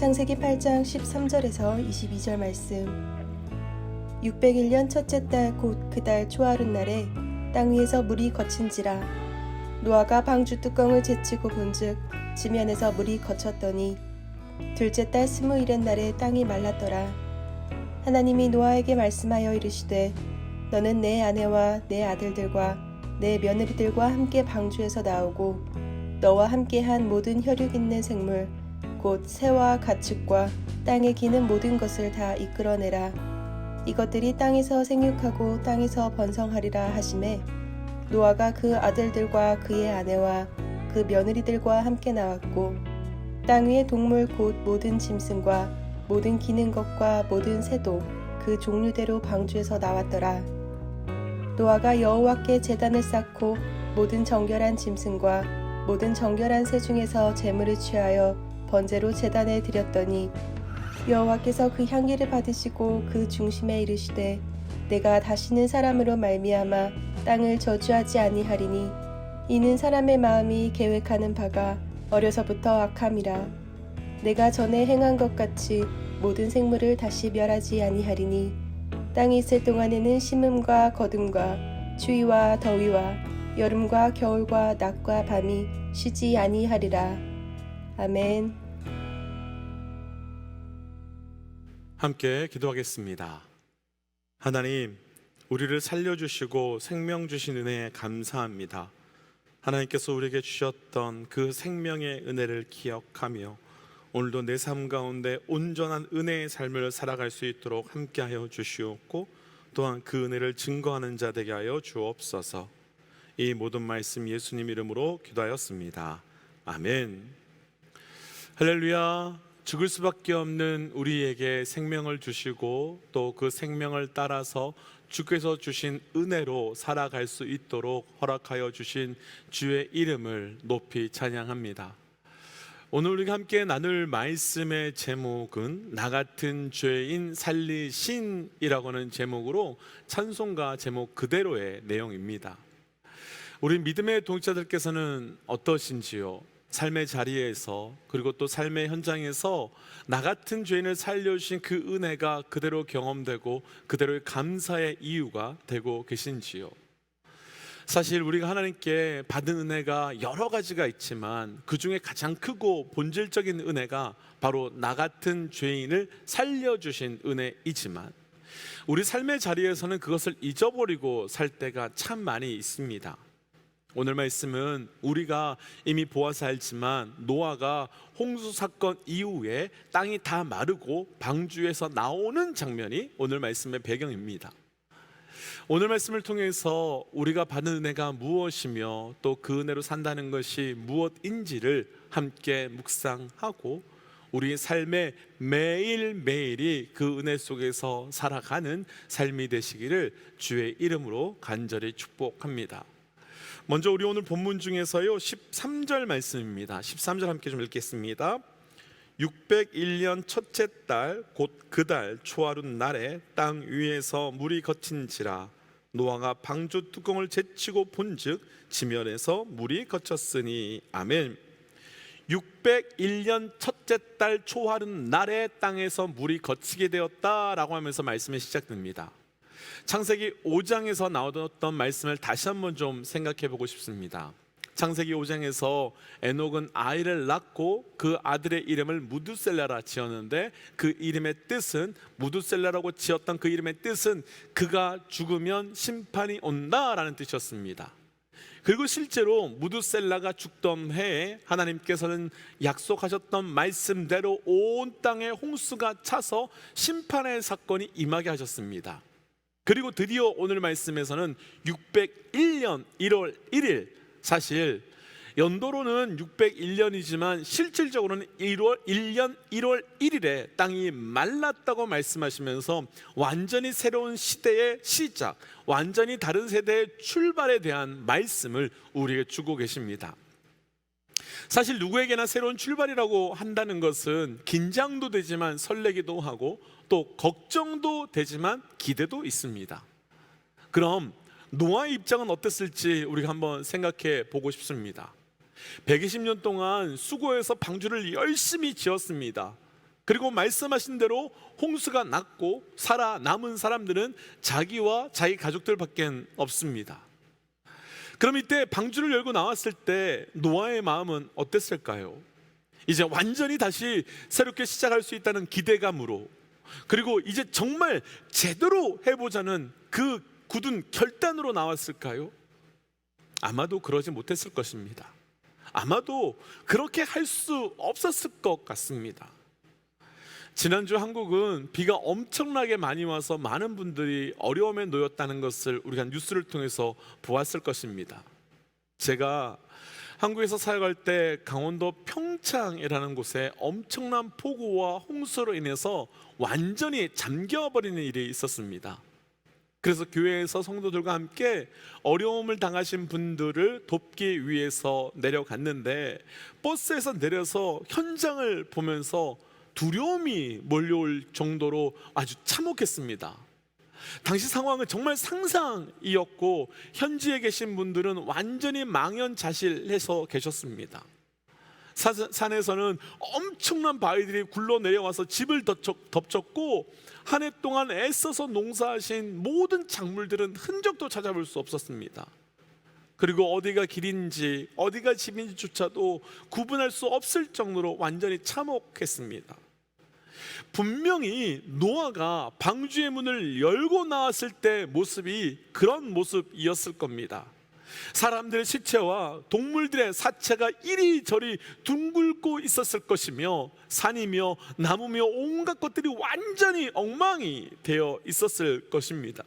창세기 8장 13절에서 22절 말씀. 601년 첫째 달 곧 그 달 초하룻날에 땅 위에서 물이 거친지라. 노아가 방주 뚜껑을 제치고 본즉 지면에서 물이 거쳤더니 둘째 달 21의 날에 땅이 말랐더라. 하나님이 노아에게 말씀하여 이르시되 너는 내 아내와 내 아들들과 내 며느리들과 함께 방주에서 나오고 너와 함께한 모든 혈육 있는 생물 곧 새와 가축과 땅에 기는 모든 것을 다 이끌어내라. 이것들이 땅에서 생육하고 땅에서 번성하리라 하시매 노아가 그 아들들과 그의 아내와 그 며느리들과 함께 나왔고 땅 위의 동물 곧 모든 짐승과 모든 기는 것과 모든 새도 그 종류대로 방주에서 나왔더라. 노아가 여호와께 제단을 쌓고 모든 정결한 짐승과 모든 정결한 새 중에서 제물을 취하여 번제로 제단에 드렸더니 여호와께서 그 향기를 받으시고 그 중심에 이르시되 내가 다시는 사람으로 말미암아 땅을 저주하지 아니하리니 이는 사람의 마음이 계획하는 바가 어려서부터 악함이라. 내가 전에 행한 것 같이 모든 생물을 다시 멸하지 아니하리니 땅이 있을 동안에는 심음과 거둠과 추위와 더위와 여름과 겨울과 낮과 밤이 쉬지 아니하리라. 아멘. 함께 기도하겠습니다. 하나님, 우리를 살려주시고 생명 주신 은혜에 감사합니다. 하나님께서 우리에게 주셨던 그 생명의 은혜를 기억하며 오늘도 내 삶 가운데 온전한 은혜의 삶을 살아갈 수 있도록 함께하여 주시옵고 또한 그 은혜를 증거하는 자 되게 하여 주옵소서. 이 모든 말씀 예수님 이름으로 기도하였습니다. 아멘. 할렐루야. 죽을 수밖에 없는 우리에게 생명을 주시고 또 그 생명을 따라서 주께서 주신 은혜로 살아갈 수 있도록 허락하여 주신 주의 이름을 높이 찬양합니다. 오늘 우리가 함께 나눌 말씀의 제목은 나 같은 죄인 살리신이라고 하는 제목으로 찬송가 제목 그대로의 내용입니다. 우리 믿음의 동역자들께서는 어떠신지요? 삶의 자리에서 그리고 또 삶의 현장에서 나 같은 죄인을 살려주신 그 은혜가 그대로 경험되고 그대로의 감사의 이유가 되고 계신지요? 사실 우리가 하나님께 받은 은혜가 여러 가지가 있지만 그 중에 가장 크고 본질적인 은혜가 바로 나 같은 죄인을 살려주신 은혜이지만 우리 삶의 자리에서는 그것을 잊어버리고 살 때가 참 많이 있습니다. 오늘 말씀은 우리가 이미 보아서 알지만 노아가 홍수 사건 이후에 땅이 다 마르고 방주에서 나오는 장면이 오늘 말씀의 배경입니다. 오늘 말씀을 통해서 우리가 받은 은혜가 무엇이며 또 그 은혜로 산다는 것이 무엇인지를 함께 묵상하고 우리 삶의 매일매일이 그 은혜 속에서 살아가는 삶이 되시기를 주의 이름으로 간절히 축복합니다. 먼저 우리 오늘 본문 중에서요 13절 말씀입니다. 13절 함께 좀 읽겠습니다. 601년 첫째 달 곧 그 달 초하룻 날에 땅 위에서 물이 거친지라. 노아가 방주 뚜껑을 제치고 본즉 지면에서 물이 거쳤으니. 아멘. 601년 첫째 달 초하룻 날에 땅에서 물이 거치게 되었다라고 하면서 말씀이 시작됩니다. 창세기 5장에서 나오던 말씀을 다시 한번 좀 생각해 보고 싶습니다. 창세기 5장에서 에녹은 아이를 낳고 그 아들의 이름을 무두셀라라 지었는데 그 이름의 뜻은 무두셀라라고 지었던 그 이름의 뜻은 그가 죽으면 심판이 온다라는 뜻이었습니다. 그리고 실제로 무두셀라가 죽던 해에 하나님께서는 약속하셨던 말씀대로 온 땅에 홍수가 차서 심판의 사건이 임하게 하셨습니다. 그리고 드디어 오늘 말씀에서는 601년 1월 1일, 사실 연도로는 601년이지만 실질적으로는 1년 1월 1일에 땅이 말랐다고 말씀하시면서 완전히 새로운 시대의 시작, 완전히 다른 세대의 출발에 대한 말씀을 우리에게 주고 계십니다. 사실 누구에게나 새로운 출발이라고 한다는 것은 긴장도 되지만 설레기도 하고 또 걱정도 되지만 기대도 있습니다. 그럼 노아의 입장은 어땠을지 우리가 한번 생각해 보고 싶습니다. 120년 동안 수고해서 방주를 열심히 지었습니다. 그리고 말씀하신 대로 홍수가 났고 살아남은 사람들은 자기와 자기 가족들밖에 없습니다. 그럼 이때 방주를 열고 나왔을 때 노아의 마음은 어땠을까요? 이제 완전히 다시 새롭게 시작할 수 있다는 기대감으로, 그리고 이제 정말 제대로 해보자는 그 굳은 결단으로 나왔을까요? 아마도 그러지 못했을 것입니다. 아마도 그렇게 할 수 없었을 것 같습니다. 지난주 한국은 비가 엄청나게 많이 와서 많은 분들이 어려움에 놓였다는 것을 우리가 뉴스를 통해서 보았을 것입니다. 제가 한국에서 사역할 때 강원도 평창이라는 곳에 엄청난 폭우와 홍수로 인해서 완전히 잠겨버리는 일이 있었습니다. 그래서 교회에서 성도들과 함께 어려움을 당하신 분들을 돕기 위해서 내려갔는데, 버스에서 내려서 현장을 보면서 두려움이 몰려올 정도로 아주 참혹했습니다. 당시 상황은 정말 상상이었고 현지에 계신 분들은 완전히 망연자실해서 계셨습니다. 산에서는 엄청난 바위들이 굴러 내려와서 집을 덮쳤고, 한 해 동안 애써서 농사하신 모든 작물들은 흔적도 찾아볼 수 없었습니다. 그리고 어디가 길인지 어디가 집인지조차도 구분할 수 없을 정도로 완전히 참혹했습니다. 분명히 노아가 방주의 문을 열고 나왔을 때 모습이 그런 모습이었을 겁니다. 사람들의 시체와 동물들의 사체가 이리저리 둥글고 있었을 것이며, 산이며 나무며 온갖 것들이 완전히 엉망이 되어 있었을 것입니다.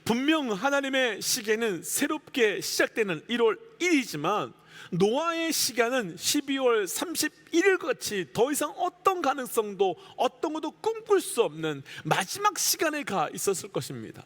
분명 하나님의 시계는 새롭게 시작되는 1월 1일이지만 노아의 시간은 12월 31일 같이 더 이상 어떤 가능성도 어떤 것도 꿈꿀 수 없는 마지막 시간에 가 있었을 것입니다.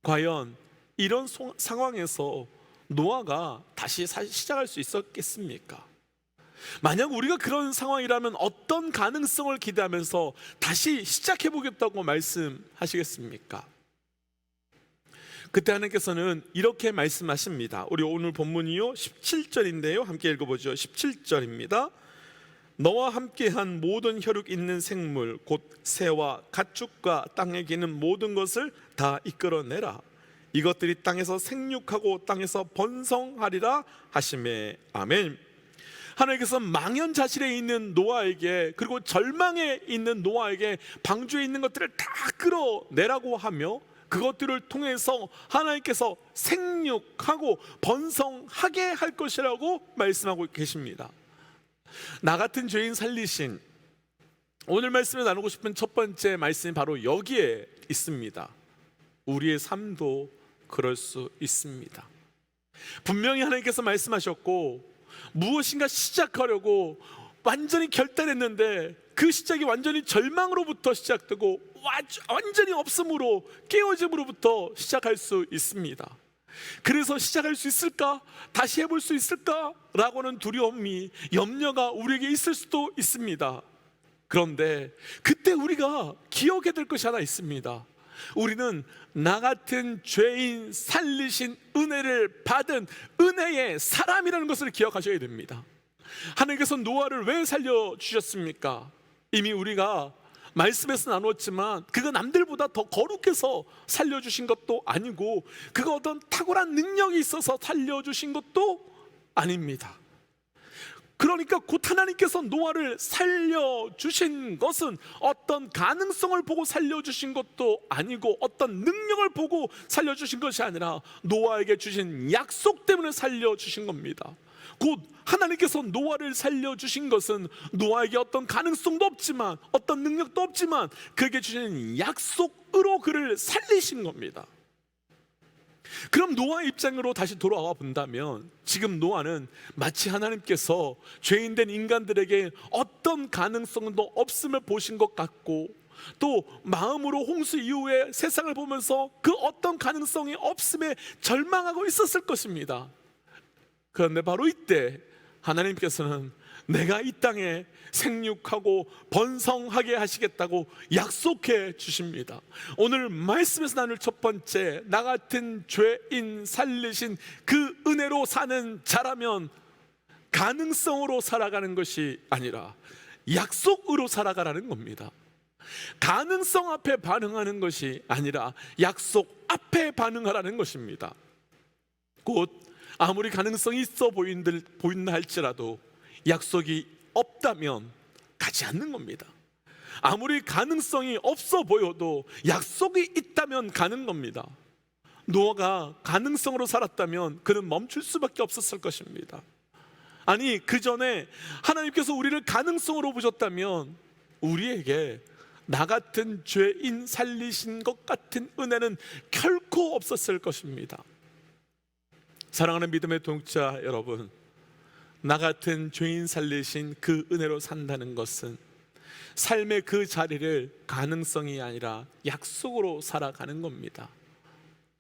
과연 이런 상황에서 노아가 다시 시작할 수 있었겠습니까? 만약 우리가 그런 상황이라면 어떤 가능성을 기대하면서 다시 시작해보겠다고 말씀하시겠습니까? 그때 하나님께서는 이렇게 말씀하십니다. 우리 오늘 본문이요 17절인데요 함께 읽어보죠. 17절입니다. 너와 함께한 모든 혈육 있는 생물 곧 새와 가축과 땅에 기는 모든 것을 다 이끌어내라. 이것들이 땅에서 생육하고 땅에서 번성하리라 하시매. 아멘. 하나님께서 망연자실에 있는 노아에게, 그리고 절망에 있는 노아에게 방주에 있는 것들을 다 끌어내라고 하며, 그것들을 통해서 하나님께서 생육하고 번성하게 할 것이라고 말씀하고 계십니다. 나 같은 죄인 살리신, 오늘 말씀을 나누고 싶은 첫 번째 말씀이 바로 여기에 있습니다. 우리의 삶도 그럴 수 있습니다. 분명히 하나님께서 말씀하셨고 무엇인가 시작하려고 완전히 결단했는데 그 시작이 완전히 절망으로부터 시작되고 완전히 없음으로, 깨어짐으로부터 시작할 수 있습니다. 그래서 시작할 수 있을까? 다시 해볼 수 있을까? 라고는 두려움이, 염려가 우리에게 있을 수도 있습니다. 그런데 그때 우리가 기억해야 될 것이 하나 있습니다. 우리는 나 같은 죄인 살리신 은혜를 받은 은혜의 사람이라는 것을 기억하셔야 됩니다. 하나님께서 노아를 왜 살려주셨습니까? 이미 우리가 말씀에서 나눴지만 그가 남들보다 더 거룩해서 살려주신 것도 아니고, 그가 어떤 탁월한 능력이 있어서 살려주신 것도 아닙니다. 그러니까 곧 하나님께서 노아를 살려주신 것은 어떤 가능성을 보고 살려주신 것도 아니고, 어떤 능력을 보고 살려주신 것이 아니라 노아에게 주신 약속 때문에 살려주신 겁니다. 곧 하나님께서 노아를 살려주신 것은 노아에게 어떤 가능성도 없지만, 어떤 능력도 없지만 그에게 주신 약속으로 그를 살리신 겁니다. 그럼 노아의 입장으로 다시 돌아와 본다면, 지금 노아는 마치 하나님께서 죄인된 인간들에게 어떤 가능성도 없음을 보신 것 같고, 또 마음으로 홍수 이후에 세상을 보면서 그 어떤 가능성이 없음에 절망하고 있었을 것입니다. 그런데 바로 이때 하나님께서는 내가 이 땅에 생육하고 번성하게 하시겠다고 약속해 주십니다. 오늘 말씀에서 나눌 첫 번째, 나 같은 죄인 살리신 그 은혜로 사는 자라면 가능성으로 살아가는 것이 아니라 약속으로 살아가라는 겁니다. 가능성 앞에 반응하는 것이 아니라 약속 앞에 반응하라는 것입니다. 곧 아무리 가능성이 있어 보인다 할지라도 약속이 없다면 가지 않는 겁니다. 아무리 가능성이 없어 보여도 약속이 있다면 가는 겁니다. 노아가 가능성으로 살았다면 그는 멈출 수밖에 없었을 것입니다. 아니, 그 전에 하나님께서 우리를 가능성으로 보셨다면 우리에게 나 같은 죄인 살리신 것 같은 은혜는 결코 없었을 것입니다. 사랑하는 믿음의 동역자 여러분, 나 같은 죄인 살리신 그 은혜로 산다는 것은 삶의 그 자리를 가능성이 아니라 약속으로 살아가는 겁니다.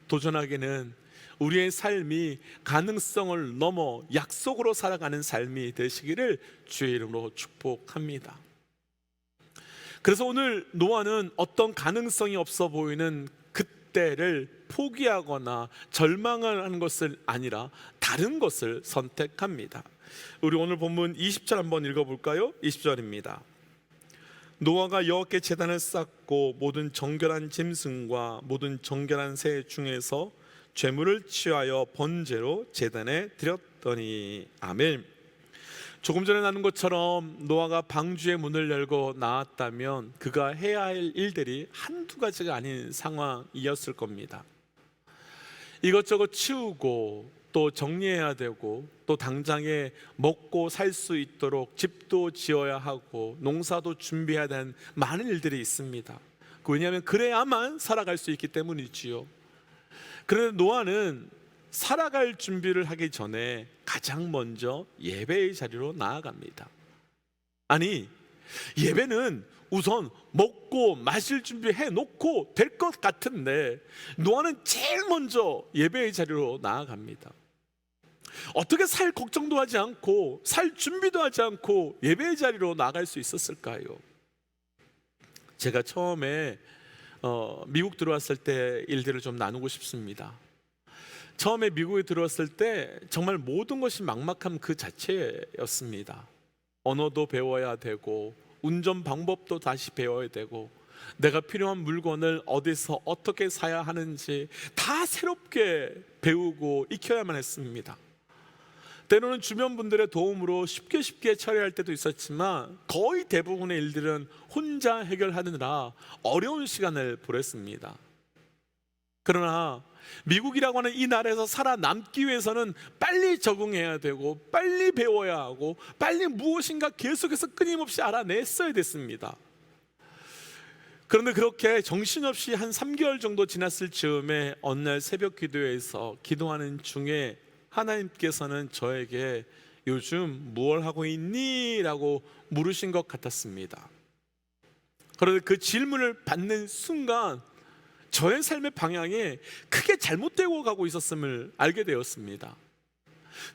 도전하기는 우리의 삶이 가능성을 넘어 약속으로 살아가는 삶이 되시기를 주의 이름으로 축복합니다. 그래서 오늘 노아는 어떤 가능성이 없어 보이는 그때를 포기하거나 절망을 하는 것을 아니라 다른 것을 선택합니다. 우리 오늘 본문 20절 한번 읽어볼까요? 20절입니다. 노아가 여호와께 제단을 쌓고 모든 정결한 짐승과 모든 정결한 새 중에서 죄물을 취하여 번제로 제단에 드렸더니. 아멘. 조금 전에 나눈 것처럼 노아가 방주의 문을 열고 나왔다면 그가 해야 할 일들이 한두 가지가 아닌 상황이었을 겁니다. 이것저것 치우고 또 정리해야 되고 또 당장에 먹고 살 수 있도록 집도 지어야 하고 농사도 준비해야 되는 많은 일들이 있습니다. 왜냐하면 그래야만 살아갈 수 있기 때문이지요. 그런데 노아는 살아갈 준비를 하기 전에 가장 먼저 예배의 자리로 나아갑니다. 아니, 예배는 우선 먹고 마실 준비해 놓고 될 것 같은데 노아는 제일 먼저 예배의 자리로 나아갑니다. 어떻게 살 걱정도 하지 않고 살 준비도 하지 않고 예배의 자리로 나갈 수 있었을까요? 제가 처음에 미국 들어왔을 때 일들을 좀 나누고 싶습니다. 처음에 미국에 들어왔을 때 정말 모든 것이 막막함 그 자체였습니다. 언어도 배워야 되고 운전 방법도 다시 배워야 되고 내가 필요한 물건을 어디서 어떻게 사야 하는지 다 새롭게 배우고 익혀야만 했습니다. 때로는 주변 분들의 도움으로 쉽게 처리할 때도 있었지만 거의 대부분의 일들은 혼자 해결하느라 어려운 시간을 보냈습니다. 그러나 미국이라고 하는 이 나라에서 살아남기 위해서는 빨리 적응해야 되고 빨리 배워야 하고 빨리 무엇인가 계속해서 끊임없이 알아냈어야 됐습니다. 그런데 그렇게 정신없이 한 3개월 정도 지났을 즈음에 어느 날 새벽 기도회에서 기도하는 중에 하나님께서는 저에게 요즘 무엇을 하고 있니? 라고 물으신 것 같았습니다. 그런데 그 질문을 받는 순간 저의 삶의 방향이 크게 잘못되고 가고 있었음을 알게 되었습니다.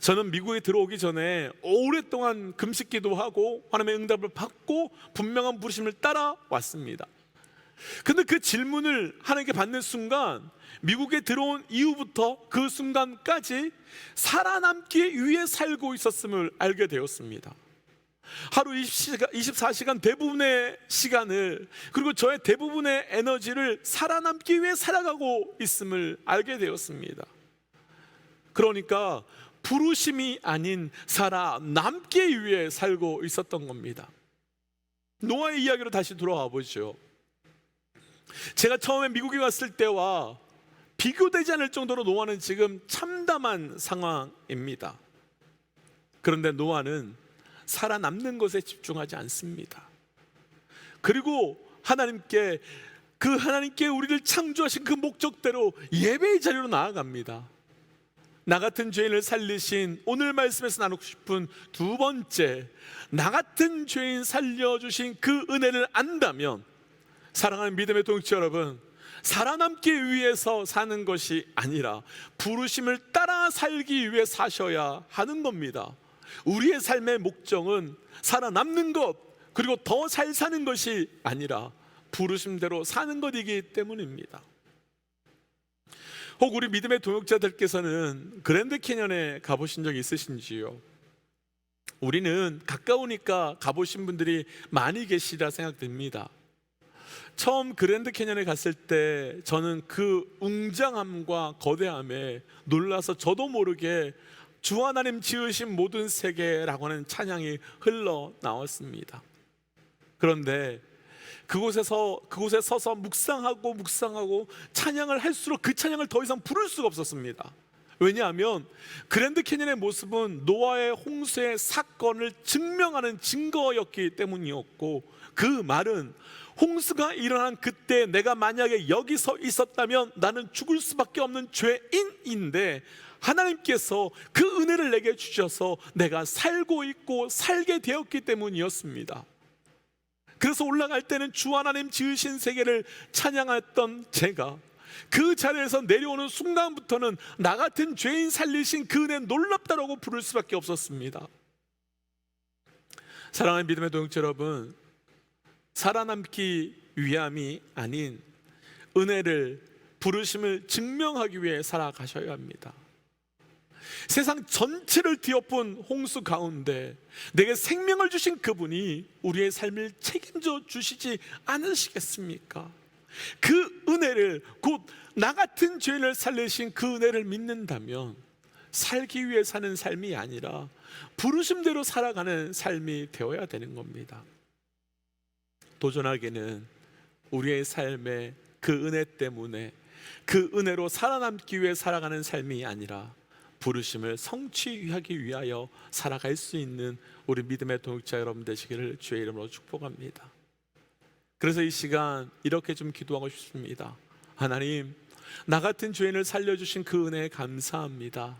저는 미국에 들어오기 전에 오랫동안 금식 기도하고 하나님의 응답을 받고 분명한 부르심을 따라왔습니다. 근데 그 질문을 하나님께 받는 순간 미국에 들어온 이후부터 그 순간까지 살아남기 위해 살고 있었음을 알게 되었습니다. 하루 24시간 대부분의 시간을 그리고 저의 대부분의 에너지를 살아남기 위해 살아가고 있음을 알게 되었습니다. 그러니까 부르심이 아닌 살아남기 위해 살고 있었던 겁니다. 노아의 이야기로 다시 돌아와 보죠. 제가 처음에 미국에 왔을 때와 비교되지 않을 정도로 노아는 지금 참담한 상황입니다. 그런데 노아는 살아남는 것에 집중하지 않습니다. 그리고 하나님께 우리를 창조하신 그 목적대로 예배의 자리로 나아갑니다. 나 같은 죄인을 살리신 오늘 말씀에서 나누고 싶은 두 번째, 나 같은 죄인 살려주신 그 은혜를 안다면 사랑하는 믿음의 동역자 여러분, 살아남기 위해서 사는 것이 아니라 부르심을 따라 살기 위해 사셔야 하는 겁니다. 우리의 삶의 목적은 살아남는 것 그리고 더 잘 사는 것이 아니라 부르심대로 사는 것이기 때문입니다. 혹 우리 믿음의 동역자들께서는 그랜드 캐년에 가보신 적 있으신지요? 우리는 가까우니까 가보신 분들이 많이 계시리라 생각됩니다. 처음 그랜드 캐년에 갔을 때 저는 그 웅장함과 거대함에 놀라서 저도 모르게 주 하나님 지으신 모든 세계라고 하는 찬양이 흘러나왔습니다. 그런데 그곳에 서서 묵상하고 찬양을 할수록 그 찬양을 더 이상 부를 수가 없었습니다. 왜냐하면 그랜드 캐년의 모습은 노아의 홍수의 사건을 증명하는 증거였기 때문이었고, 그 말은 홍수가 일어난 그때 내가 만약에 여기서 있었다면 나는 죽을 수밖에 없는 죄인인데 하나님께서 그 은혜를 내게 주셔서 내가 살고 있고 살게 되었기 때문이었습니다. 그래서 올라갈 때는 주 하나님 지으신 세계를 찬양했던 제가 그 자리에서 내려오는 순간부터는 나 같은 죄인 살리신 그 은혜 놀랍다라고 부를 수밖에 없었습니다. 사랑하는 믿음의 동역자 여러분, 살아남기 위함이 아닌 은혜를, 부르심을 증명하기 위해 살아가셔야 합니다. 세상 전체를 뒤엎은 홍수 가운데 내게 생명을 주신 그분이 우리의 삶을 책임져 주시지 않으시겠습니까? 그 은혜를, 곧 나 같은 죄인을 살리신 그 은혜를 믿는다면 살기 위해 사는 삶이 아니라 부르심대로 살아가는 삶이 되어야 되는 겁니다. 도전하기는 우리의 삶에 그 은혜 때문에, 그 은혜로 살아남기 위해 살아가는 삶이 아니라 부르심을 성취하기 위하여 살아갈 수 있는 우리 믿음의 동역자 여러분 되시기를 주의 이름으로 축복합니다. 그래서 이 시간 이렇게 좀 기도하고 싶습니다. 하나님, 나 같은 죄인을 살려주신 그 은혜에 감사합니다.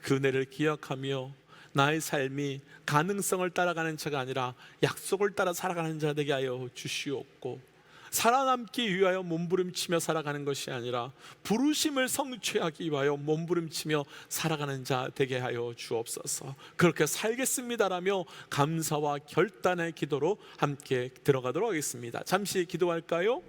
그 은혜를 기억하며 나의 삶이 가능성을 따라가는 자가 아니라 약속을 따라 살아가는 자 되게 하여 주시옵고, 살아남기 위하여 몸부림치며 살아가는 것이 아니라 부르심을 성취하기 위하여 몸부림치며 살아가는 자 되게 하여 주옵소서. 그렇게 살겠습니다라며 감사와 결단의 기도로 함께 들어가도록 하겠습니다. 잠시 기도할까요?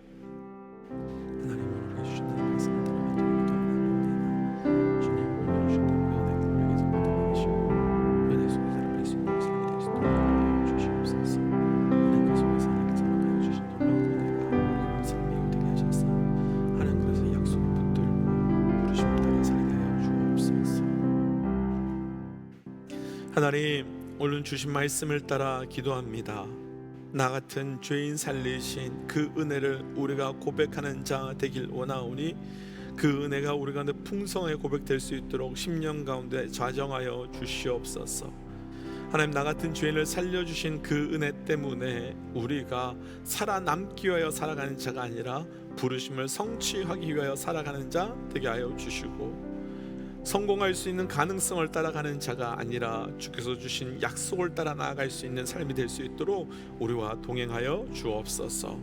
하나님, 오늘 주신 말씀을 따라 기도합니다. 나 같은 죄인 살리신 그 은혜를 우리가 고백하는 자 되길 원하오니 그 은혜가 우리 가운데 풍성하게 고백될 수 있도록 10년 가운데 좌정하여 주시옵소서. 하나님, 나 같은 죄인을 살려주신 그 은혜 때문에 우리가 살아남기 위하여 살아가는 자가 아니라 부르심을 성취하기 위하여 살아가는 자 되게 하여 주시고, 성공할 수 있는 가능성을 따라가는 자가 아니라 주께서 주신 약속을 따라 나아갈 수 있는 삶이 될 수 있도록 우리와 동행하여 주옵소서.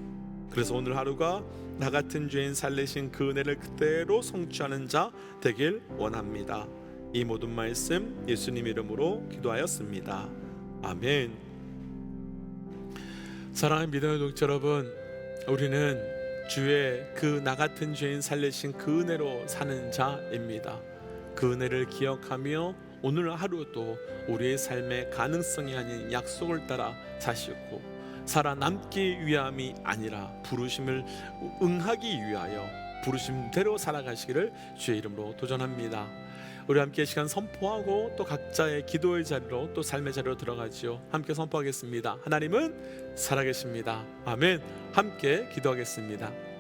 그래서 오늘 하루가 나 같은 죄인 살리신 그 은혜를 그대로 성취하는 자 되길 원합니다. 이 모든 말씀 예수님 이름으로 기도하였습니다. 아멘. 사랑하는 믿음의 동역자 여러분, 우리는 주의 그 나 같은 죄인 살리신 그 은혜로 사는 자입니다. 그 은혜를 기억하며 오늘 하루도 우리의 삶의 가능성이 아닌 약속을 따라 사시고, 살아남기 위함이 아니라 부르심을 응하기 위하여 부르심대로 살아가시기를 주의 이름으로 도전합니다. 우리 함께 시간 선포하고 또 각자의 기도의 자리로 또 삶의 자리로 들어가지요. 함께 선포하겠습니다. 하나님은 살아계십니다. 아멘. 함께 기도하겠습니다.